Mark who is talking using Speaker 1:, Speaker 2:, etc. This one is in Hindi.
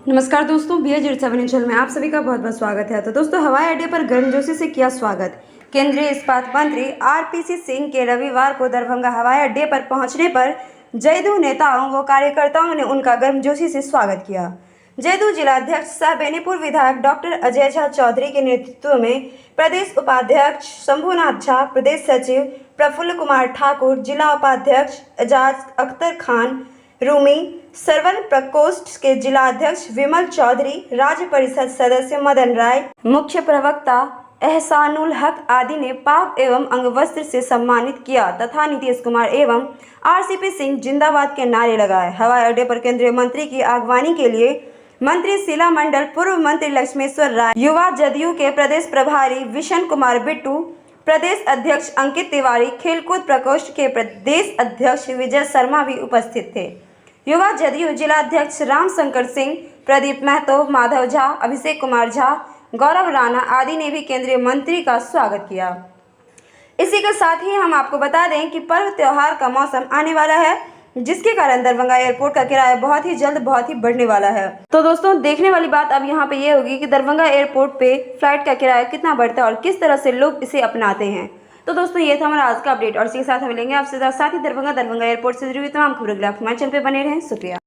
Speaker 1: नमस्कार दोस्तों, BA07 में आप सभी का बहुत बहुत स्वागत है। तो दोस्तों, हवाई अड्डे पर गर्मजोशी से किया स्वागत। केंद्रीय इस्पात मंत्री RPC सिंह के रविवार को दरभंगा हवाई अड्डे पर पहुंचने पर जदयू नेताओं व कार्यकर्ताओं ने उनका गर्मजोशी से स्वागत किया। जदयू जिलाध्यक्ष सह बेनीपुर विधायक डॉक्टर अजय झा चौधरी के नेतृत्व में प्रदेश उपाध्यक्ष शंभुनाथ झा, प्रदेश सचिव प्रफुल्ल कुमार ठाकुर, जिला उपाध्यक्ष एजाज अख्तर खान रूमी, सरवन प्रकोष्ठ के जिलाध्यक्ष विमल चौधरी, राज्य परिषद सदस्य मदन राय, मुख्य प्रवक्ता एहसानुल हक आदि ने पाक एवं अंगवस्त्र से सम्मानित किया तथा नीतीश कुमार एवं RCP सिंह जिंदाबाद के नारे लगाए। हवाई अड्डे पर केंद्रीय मंत्री की अगवानी के लिए मंत्री शीला मंडल, पूर्व मंत्री लक्ष्मेश्वर राय, युवा जदयू के प्रदेश प्रभारी विशन कुमार बिट्टू, प्रदेश अध्यक्ष अंकित तिवारी, खेलकूद प्रकोष्ठ के प्रदेश अध्यक्ष विजय शर्मा भी उपस्थित थे। युवा जदयू जिलाध्यक्ष राम शंकर सिंह, प्रदीप महतो, माधव झा, अभिषेक कुमार झा, गौरव राणा आदि ने भी केंद्रीय मंत्री का स्वागत किया। इसी के साथ ही हम आपको बता दें कि पर्व त्योहार का मौसम आने वाला है, जिसके कारण दरभंगा एयरपोर्ट का किराया बहुत ही जल्द बहुत ही बढ़ने वाला है। तो दोस्तों, देखने वाली बात अब यहाँ पे ये होगी कि दरभंगा एयरपोर्ट पे फ्लाइट का किराया कितना बढ़ता है और किस तरह से लोग इसे अपनाते हैं। तो दोस्तों, ये था हमारा आज का अपडेट और इसी के साथ हम मिलेंगे आपसे साथ ही दरभंगा एयरपोर्ट से जुड़ी हुई तमाम खबरों के लिए आप हमारे चैनल पे बने रहें। शुक्रिया।